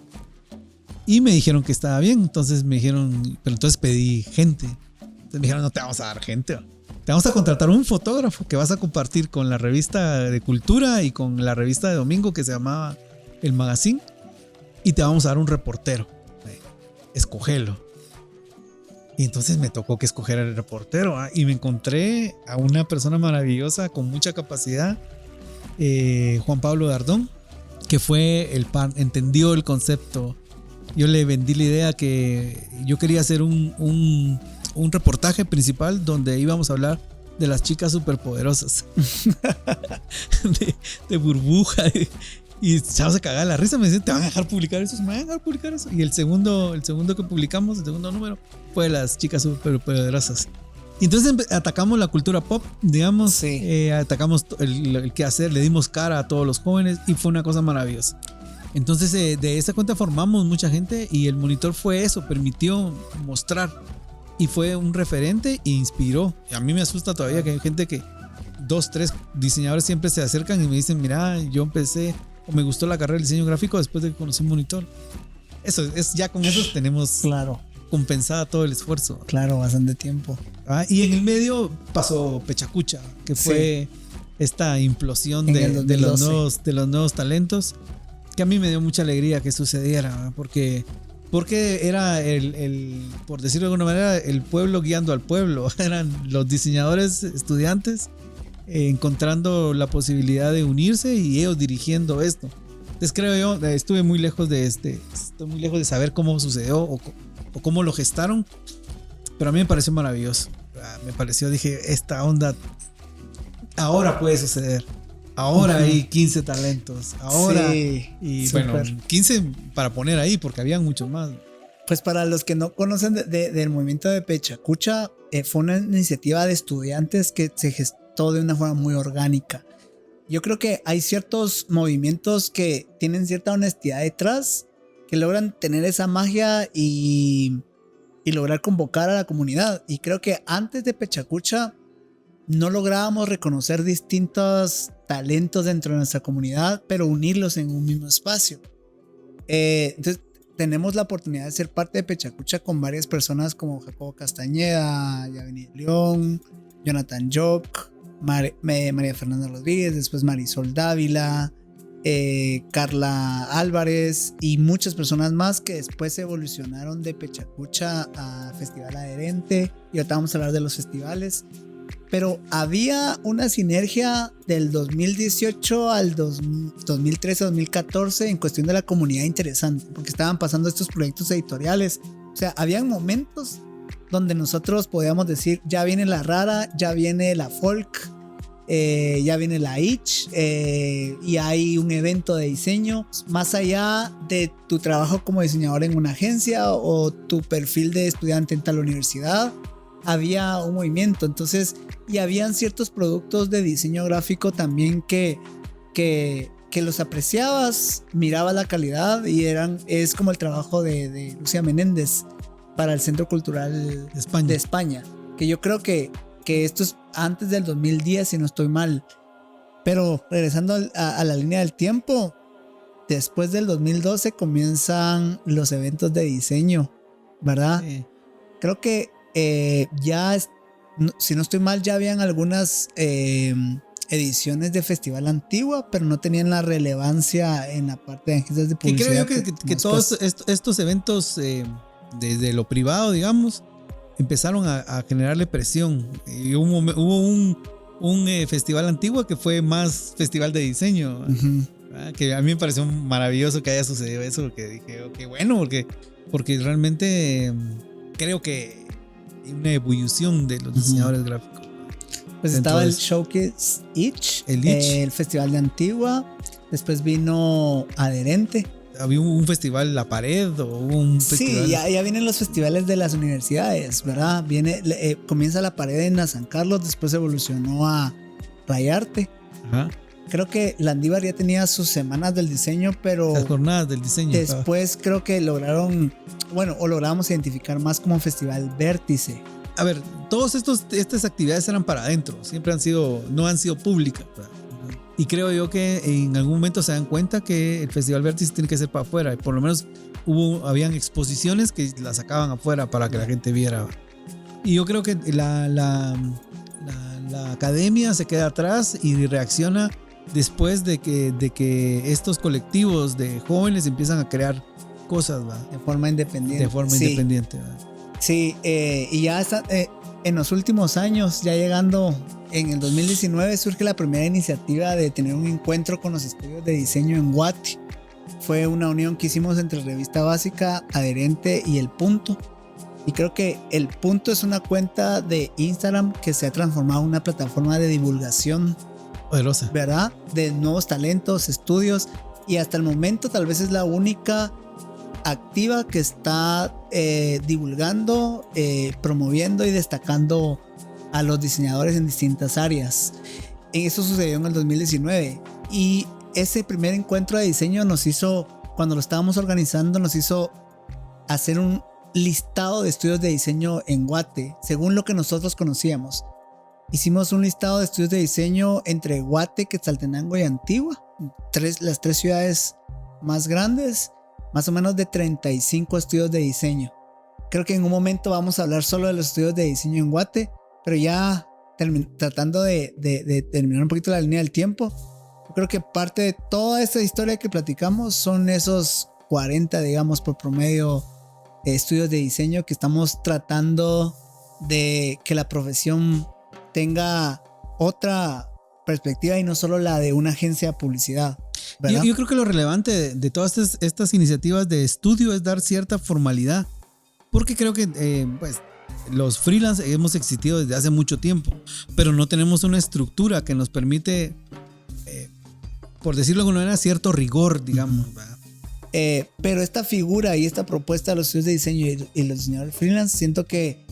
Y me dijeron que estaba bien. Entonces me dijeron, pero entonces pedí gente. Entonces me dijeron, no te vamos a dar gente. Te vamos a contratar un fotógrafo que vas a compartir con la revista de Cultura y con la revista de domingo que se llamaba El Magazine. Y te vamos a dar un reportero. Escógelo. Y entonces me tocó que escoger al reportero. Y me encontré a una persona maravillosa con mucha capacidad, Juan Pablo Dardón, que fue entendió el concepto. Yo le vendí la idea que yo quería hacer un reportaje principal donde íbamos a hablar de las chicas superpoderosas. de Burbuja. Y Chavo se cagaba la risa, me decía, ¿te van a dejar publicar eso? ¿Me van a dejar publicar eso? Y el segundo que publicamos, el segundo número, fue de las chicas superpoderosas. Y entonces atacamos la cultura pop, digamos, sí. Atacamos el qué hacer, le dimos cara a todos los jóvenes y fue una cosa maravillosa. Entonces de esa cuenta formamos mucha gente y el monitor fue eso, permitió mostrar y fue un referente e inspiró. Y a mí me asusta todavía que hay gente que 2, 3 diseñadores siempre se acercan y me dicen, mira, yo empecé o me gustó la carrera de diseño gráfico después de que conocí un monitor. Eso es, ya con eso tenemos compensada todo el esfuerzo. Claro, bastante tiempo. Y en el medio pasó Pechacucha, que fue esta implosión de los nuevos talentos, que a mí me dio mucha alegría que sucediera, ¿verdad? Porque era por decirlo de alguna manera, el pueblo guiando al pueblo. Eran los diseñadores estudiantes encontrando la posibilidad de unirse y ellos dirigiendo esto. Entonces creo yo, estoy muy lejos de saber cómo sucedió o cómo lo gestaron, pero a mí me pareció maravilloso. Dije, esta onda ahora puede suceder. Ahora hay 15 talentos. Ahora. Sí, y super. Bueno, 15 para poner ahí, porque habían muchos más. Pues para los que no conocen del movimiento de Pechacucha, fue una iniciativa de estudiantes que se gestó de una forma muy orgánica. yo creo que hay ciertos movimientos que tienen cierta honestidad detrás, que logran tener esa magia y lograr convocar a la comunidad. Y creo que antes de Pechacucha no lográbamos reconocer distintos talentos dentro de nuestra comunidad, pero unirlos en un mismo espacio. Entonces tenemos la oportunidad de ser parte de Pechacucha con varias personas como Jacobo Castañeda, Yavini León, Jonathan Jock, María Fernanda Rodríguez, después Marisol Dávila, Carla Álvarez y muchas personas más que después evolucionaron de Pechacucha a Festival Adherente, y ahorita vamos a hablar de los festivales. Pero había una sinergia del 2018 al 2013-2014 en cuestión de la comunidad interesante, porque estaban pasando estos proyectos editoriales. O sea, habían momentos donde nosotros podíamos decir, ya viene la rara, ya viene la folk, ya viene la itch, y hay un evento de diseño. Más allá de tu trabajo como diseñador en una agencia o tu perfil de estudiante en tal universidad, había un movimiento. Entonces, y habían ciertos productos de diseño gráfico también que los apreciabas, mirabas la calidad, y es como el trabajo de Lucía Menéndez para el Centro Cultural de España, que yo creo que esto es antes del 2010, si no estoy mal. Pero regresando a la línea del tiempo, después del 2012 comienzan los eventos de diseño, ¿verdad? Sí. Creo que si no estoy mal, ya habían algunas ediciones de Festival Antigua, pero no tenían la relevancia en la parte de agencias de publicidad. Y creo yo que todos estos eventos desde lo privado, digamos, empezaron a generarle presión. Y hubo un Festival Antigua que fue más festival de diseño, que a mí me pareció maravilloso que haya sucedido eso, porque dije, qué bueno, porque realmente creo que hay una ebullición de los diseñadores gráficos. Pues estaba el Showcase Itch, el Festival de Antigua, después vino Adherente. Había un festival La Pared o un festival. Sí, ya vienen los festivales de las universidades, ¿verdad? Comienza La Pared en San Carlos, después evolucionó a Rayarte. Ajá. Creo que Landívar ya tenía sus semanas del diseño, pero las jornadas del diseño. Después creo que logramos identificar más como Festival Vértice. A ver, todas estas actividades eran para adentro, siempre no han sido públicas, ¿verdad? Y creo yo que en algún momento se dan cuenta que el Festival Vértice tiene que ser para afuera. Por lo menos habían exposiciones que las sacaban afuera para que la gente viera. Y yo creo que la academia se queda atrás y reacciona después de que estos colectivos de jóvenes empiezan a crear cosas, ¿verdad? De forma independiente. ¿Verdad? Sí, y ya está, en los últimos años, ya llegando en el 2019, surge la primera iniciativa de tener un encuentro con los estudios de diseño en Guate. Fue una unión que hicimos entre Revista Básica, Adherente y El Punto. Y creo que El Punto es una cuenta de Instagram que se ha transformado en una plataforma de divulgación poderosa, ¿verdad? De nuevos talentos, estudios, y hasta el momento tal vez es la única activa que está divulgando, promoviendo y destacando a los diseñadores en distintas áreas. Eso sucedió en el 2019, y ese primer encuentro de diseño cuando lo estábamos organizando, nos hizo hacer un listado de estudios de diseño en Guate, según lo que nosotros conocíamos. Hicimos un listado de estudios de diseño entre Guate, Quetzaltenango y Antigua, las tres ciudades más grandes, más o menos de 35 estudios de diseño. Creo que en un momento vamos a hablar solo de los estudios de diseño en Guate, pero ya tratando de terminar un poquito la línea del tiempo, yo creo que parte de toda esta historia que platicamos son esos 40, digamos, por promedio, estudios de diseño que estamos tratando de que la profesión tenga otra perspectiva y no solo la de una agencia de publicidad, ¿verdad? Yo creo que lo relevante de todas estas iniciativas de estudio es dar cierta formalidad, porque creo que pues los freelance hemos existido desde hace mucho tiempo, pero no tenemos una estructura que nos permite, por decirlo de alguna manera, cierto rigor, digamos, ¿verdad? Pero esta figura y esta propuesta de los estudios de diseño y los diseñadores freelance, siento que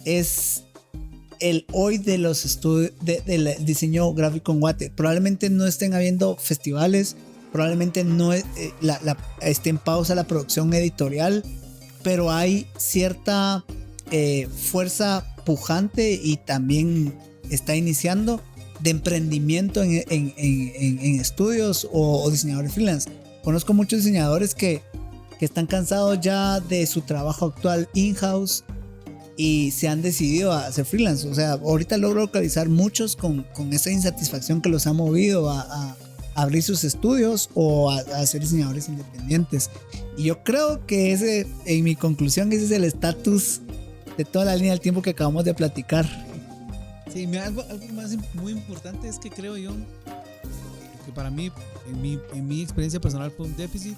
es el hoy de los estudios del diseño gráfico en Guate. Probablemente no estén habiendo festivales, probablemente no esté en pausa la producción editorial, pero hay cierta fuerza pujante y también está iniciando de emprendimiento en estudios o diseñadores freelance. Conozco muchos diseñadores que están cansados ya de su trabajo actual in-house y se han decidido a hacer freelance. O sea, ahorita logro localizar muchos con esa insatisfacción que los ha movido a abrir sus estudios o a ser diseñadores independientes. Y yo creo que en mi conclusión, ese es el estatus de toda la línea del tiempo que acabamos de platicar. Sí, algo más muy importante es que creo yo que para mí, en mi experiencia personal, fue un déficit,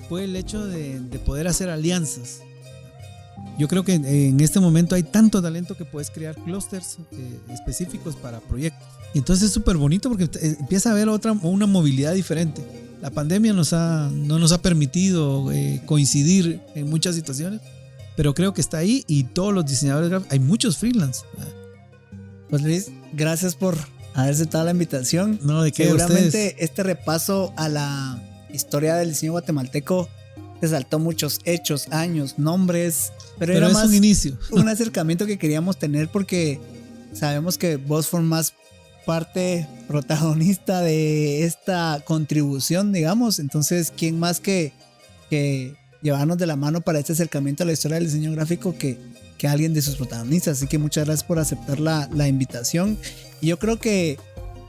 fue el hecho de poder hacer alianzas. Yo creo que en este momento hay tanto talento que puedes crear clústeres específicos para proyectos. Y entonces es súper bonito porque empieza a haber una movilidad diferente. La pandemia no nos ha permitido coincidir en muchas situaciones, pero creo que está ahí y todos los diseñadores gráficos, hay muchos freelance. Pues Luis, gracias por haber aceptado la invitación. No, de qué. Seguramente ustedes. Este repaso a la historia del diseño guatemalteco resaltó muchos hechos, años, nombres, pero era es más un inicio, un acercamiento que queríamos tener porque sabemos que vos formás parte protagonista de esta contribución, digamos. Entonces, ¿quién más que llevarnos de la mano para este acercamiento a la historia del diseño gráfico que alguien de sus protagonistas? Así que muchas gracias por aceptar la invitación. Y yo creo que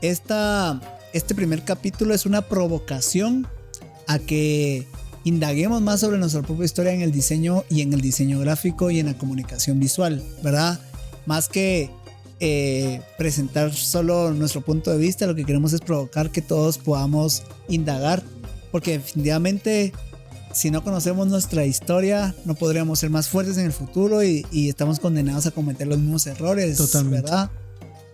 este primer capítulo es una provocación a que indaguemos más sobre nuestra propia historia en el diseño y en el diseño gráfico y en la comunicación visual, ¿verdad? Más que presentar solo nuestro punto de vista, lo que queremos es provocar que todos podamos indagar, porque definitivamente si no conocemos nuestra historia no podríamos ser más fuertes en el futuro y estamos condenados a cometer los mismos errores. Totalmente. ¿Verdad?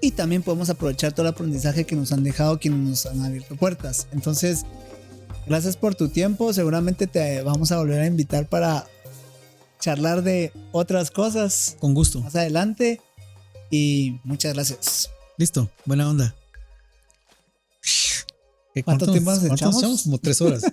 Y también podemos aprovechar todo el aprendizaje que nos han dejado quienes nos han abierto puertas. Entonces, gracias por tu tiempo. Seguramente te vamos a volver a invitar para charlar de otras cosas. Con gusto. Más adelante. Y muchas gracias. Listo, buena onda. ¿Cuánto tiempo nos echamos? Como 3 horas.